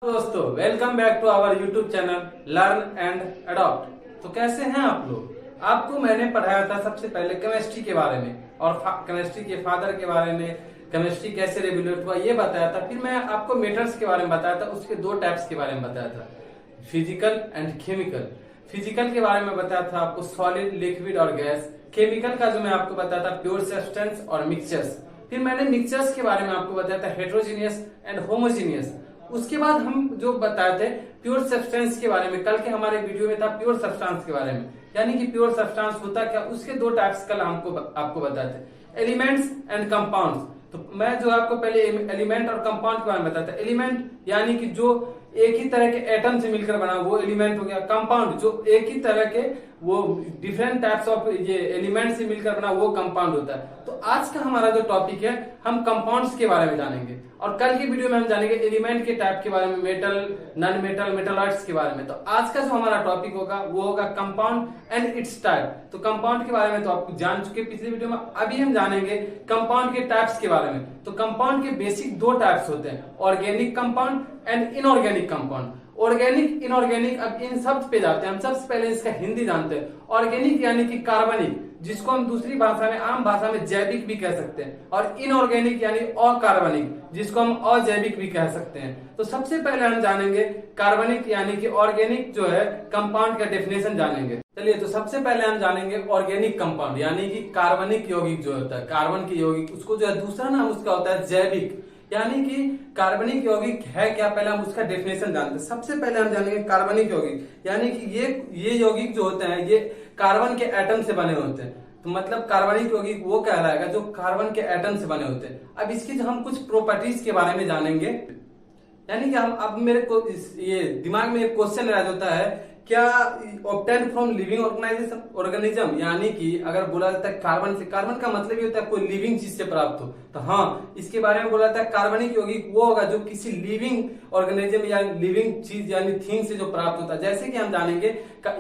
दोस्तों welcome back to our YouTube channel learn and adopt. तो कैसे हैं आप लोग। आपको मैंने पढ़ाया था सबसे पहले केमिस्ट्री के बारे में और केमिस्ट्री के फादर के बारे में, केमिस्ट्री कैसे रेगुलेट हुआ ये बताया था। फिर मैं आपको मेटल्स के बारे में बताया था, उसके दो टाइप्स के बारे में बताया था, फिजिकल एंड केमिकल। फिजिकल के बारे में बताया था आपको सॉलिड, लिक्विड और गैस। केमिकल का जो मैं आपको बताया था प्योर सब्सटेंस और मिक्सचर्स। फिर मैंने मिक्सचर्स के बारे में आपको बताया था हेट्रोजीनियस एंड होमोजीनियस। उसके बाद हम जो बताए थे प्योर सब्सटेंस के बारे में, कल के हमारे वीडियो में था प्योर सब्सटेंस के बारे में, यानी कि प्योर सब्सटेंस होता क्या, उसके दो टाइप्स कल आपको बताए थे, एलिमेंट्स एंड कंपाउंड्स। तो मैं जो आपको पहले एलिमेंट और कंपाउंड के बारे में बताता, एलिमेंट यानी कि जो एक ही तरह के एटम से मिलकर बना वो एलिमेंट हो गया। कंपाउंड जो एक ही तरह के वो डिफरेंट टाइप्स ऑफ ये एलिमेंट से मिलकर बना वो कंपाउंड होता है। तो आज का हमारा जो टॉपिक है हम कंपाउंड्स के बारे में जानेंगे और कल की वीडियो में हम जानेंगे एलिमेंट के टाइप के बारे में, मेटल, नॉन मेटल, मेटलॉइड्स के बारे में। तो आज का जो हमारा टॉपिक होगा वो होगा कंपाउंड एंड इट्स टाइप। तो कंपाउंड के बारे में तो आप जान चुके पिछली वीडियो में, अभी हम जानेंगे कंपाउंड के टाइप्स के बारे में। तो कंपाउंड के बेसिक दो टाइप्स होते हैं, organic compound and inorganic compound. Organic, inorganic, अब इन शब्द पे जाते हैं। हम सबसे पहले इसका हिंदी जानते हैं। ऑर्गेनिक यानी कि कार्बनिक, जिसको हम दूसरी भाषा में, आम भाषा में जैविक भी कह सकते हैं, और इनऑर्गेनिक यानी अकार्बनिक, जिसको हम अजैविक भी कह सकते हैं। तो सबसे पहले हम जानेंगे कार्बनिक यानी कि ऑर्गेनिक जो है कंपाउंड का डेफिनेशन जानेंगे। चलिए, तो सबसे पहले हम जानेंगे ऑर्गेनिक कंपाउंड यानी कि कार्बनिक यौगिक जो होता है, कार्बन के यौगिक, उसको जो है दूसरा नाम उसका होता है जैविक, यानी कि कार्बनिक यौगिक है क्या, पहले हम उसका डेफिनेशन जानते हैं। सबसे पहले हम जानेंगे कार्बनिक यौगिक, यानी कि ये यौगिक जो होते हैं ये कार्बन के एटम से बने होते हैं। तो मतलब कार्बनिक यौगिक वो कहलाएगा जो कार्बन के एटम से बने होते हैं। अब इसकी जो हम कुछ प्रॉपर्टीज के बारे में जानेंगे, यानी कि हम अब मेरे को ये दिमाग में एक क्वेश्चन राइज होता है, क्या ऑब्टेन फ्रॉम लिविंग ऑर्गेनिज्म, यानी कि अगर बोला जाता है कार्बन से, कार्बन का मतलब ये होता है कोई लिविंग चीज से प्राप्त हो। तो हाँ, इसके बारे में बोला जाता है कार्बनिक यौगिक वो होगा जो किसी लिविंग ऑर्गेनिज्म या लिविंग चीज यानी थिंग से जो प्राप्त होता है। जैसे कि हम जानेंगे,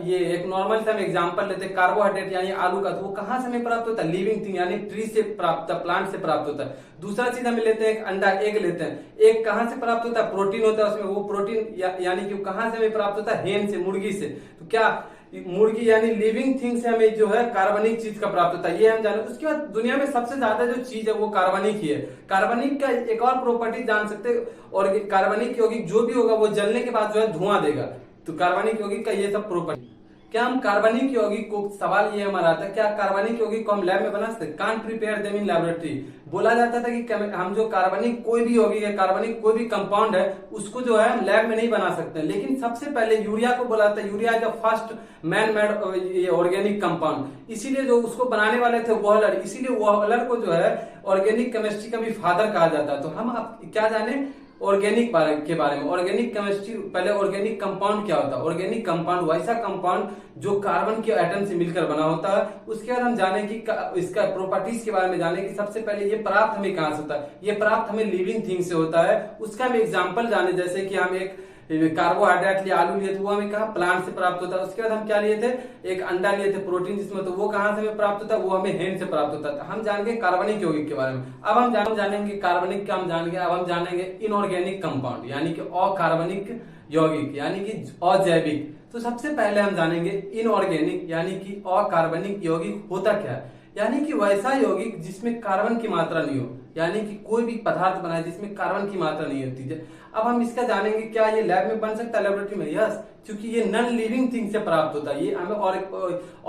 ये एक नॉर्मल से हम एग्जांपल लेते हैं, कार्बोहाइड्रेट यानी आलू का, तो वो कहाँ से हमें प्राप्त होता है, लिविंग थिंग यानी ट्री से प्राप्त, प्लांट से प्राप्त होता है। दूसरा चीज हमें लेते हैं एक अंडा, एग लेते हैं, एग कहाँ से प्राप्त होता है, प्रोटीन होता है उसमें, वो प्रोटीन यानी कि कहाँ से हमें प्राप्त होता है, हेन से, मुर्गी से। तो क्या मुर्गी यानी लिविंग थिंग से हमें जो है कार्बनिक चीज का प्राप्त होता है, ये हम जाने। उसके बाद दुनिया में सबसे ज्यादा जो चीज है वो कार्बनिक ही है। कार्बनिक का एक और प्रॉपर्टी जान सकते हैं, और कार्बनिक यौगिक जो भी होगा वो जलने के बाद जो है धुआं देगा। तो कार्बनिक यौगिक का ये सब प्रॉपर्टी। क्या हम कार्बनिक यौगिक को, सवाल ये हमारा आता है, क्या कार्बनिक यौगिक को हम लैब में बना सकते हैं, can't prepare them in laboratory. बोला जाता था कि हम जो कार्बनिक कोई भी यौगिक है, कार्बनिक कोई भी कंपाउंड है, उसको जो है हम लैब में नहीं बना सकते। लेकिन सबसे पहले यूरिया को बोला था, urea is the first man made organic compound. इसीलिए जो उसको बनाने वाले थे वॉलर, इसीलिए वॉलर को जो है ऑर्गेनिक केमिस्ट्री का भी फादर कहा जाता है। तो हम अब क्या जाने ऑर्गेनिक के बारे में, ऑर्गेनिक केमिस्ट्री। पहले ऑर्गेनिक कंपाउंड क्या होता है, ऑर्गेनिक कंपाउंड वैसा कंपाउंड जो कार्बन के एटम से मिलकर बना होता है। उसके बाद हम जाने की इसका प्रॉपर्टीज के बारे में जाने की, सबसे पहले ये प्राप्त हमें कहां से होता है, ये प्राप्त हमें लिविंग थिंग से होता है। उसका हम एग्जाम्पल जाने, जैसे कि हम एक कार्बोहाइड्रेट लिए, आलू लिए, तो वो हमें कहा प्लांट से प्राप्त होता है। उसके बाद हम क्या लिए थे, एक अंडा लिए थे, प्रोटीन जिसमें, तो वो कहां से हमें प्राप्त होता है, वो हमें हेन से प्राप्त होता है। हम जानेंगे कार्बनिक यौगिक के बारे में। अब हम जानेंगे कार्बनिक का, हम जानेंगे अब हम जानेंगे इनऑर्गेनिक कंपाउंड यानी कि अकार्बनिक यौगिक यानी कि अजैविक। तो सबसे पहले हम जानेंगे इनऑर्गेनिक यानी कि अकार्बनिक यौगिक होता क्या है, यानी कि वैसा यौगिक जिसमें कार्बन की मात्रा नहीं हो, यानी कि कोई भी पदार्थ बनाए जिसमें कार्बन की मात्रा नहीं होती है। अब हम इसका जानेंगे, क्या ये लैब में बन सकता है, लेबोरेटरी में? यस, क्योंकि ये नॉन लिविंग थिंग से प्राप्त होता है। ये हमें और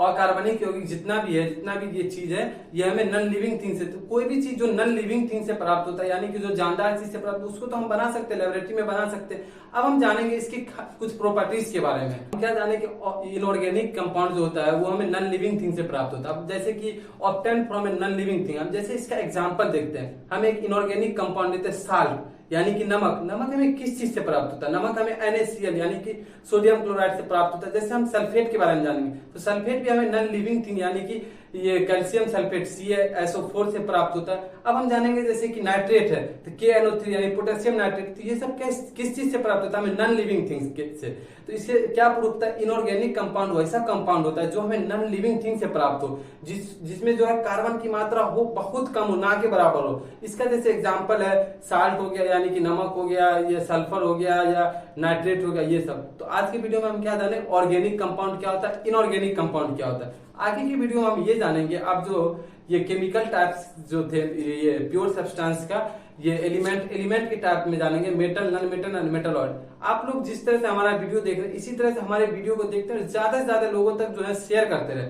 अकार्बनिक यौगिक जितना भी है, जितना भी ये चीज है, ये हमें नॉन लिविंग थिंग से, तो कोई भी चीज जो नॉन लिविंग थिंग से प्राप्त होता है यानी कि जो जानदार चीज से प्राप्त, उसको तो हम बना सकते हैं, लेबोरेटरी में बना सकते हैं। अब हम जानेंगे इसकी कुछ प्रॉपर्टीज के बारे में। हम क्या जाने कि इनऑर्गेनिक कंपाउंड जो होता है वो हमें नॉन लिविंग थिंग से प्राप्त होता है। अब जैसे कि obtain from a non living thing, हम जैसे इसका एग्जांपल देखते हैं। हम एक इनऑर्गेनिक कंपाउंड लेते हैं, साल्ट यानी कि नमक। नमक हमें किस चीज से प्राप्त होता है, नमक हमें NaCl यानी कि सोडियम क्लोराइड से प्राप्त होता है। जैसे हम सल्फेट के बारे में जानेंगे, तो सल्फेट भी हमें नॉन लिविंग थिंग यानी कि ये कैल्शियम सल्फेट CaSO4 से प्राप्त होता है। अब हम जानेंगे जैसे कि नाइट्रेट है तो KNO3 यानी पोटेशियम नाइट्रेट, तो ये सब किस चीज से प्राप्त होता है? हमें नॉन लिविंग थिंग्स से। तो इससे क्या प्रूफ होता है? इनऑर्गेनिक कंपाउंड वैसा कंपाउंड होता है जो हमें नॉन लिविंग थिंग से प्राप्त हो, जिसमें जो है कार्बन की मात्रा हो बहुत कम हो, ना के बराबर हो। इसका जैसे एग्जांपल है साल्ट हो गया यानी कि नमक हो गया, या सल्फर हो गया, या नाइट्रेट हो गया, ये सब। तो आज की वीडियो में हम क्या जाने, ऑर्गेनिक कंपाउंड क्या होता है, इनऑर्गेनिक कंपाउंड क्या होता है। आगे की वीडियो में हम ये जानेंगे। अब जो ये केमिकल टाइप्स जो थे, ये प्योर सब्सटेंस का ये एलिमेंट के टाइप में जानेंगे, metal, non metal and metal oil. आप लोग जिस तरह से हमारा वीडियो देख रहे हैं इसी तरह से हमारे वीडियो को देखते हैं, ज्यादा से ज्यादा लोगों तक जो है शेयर करते रहे।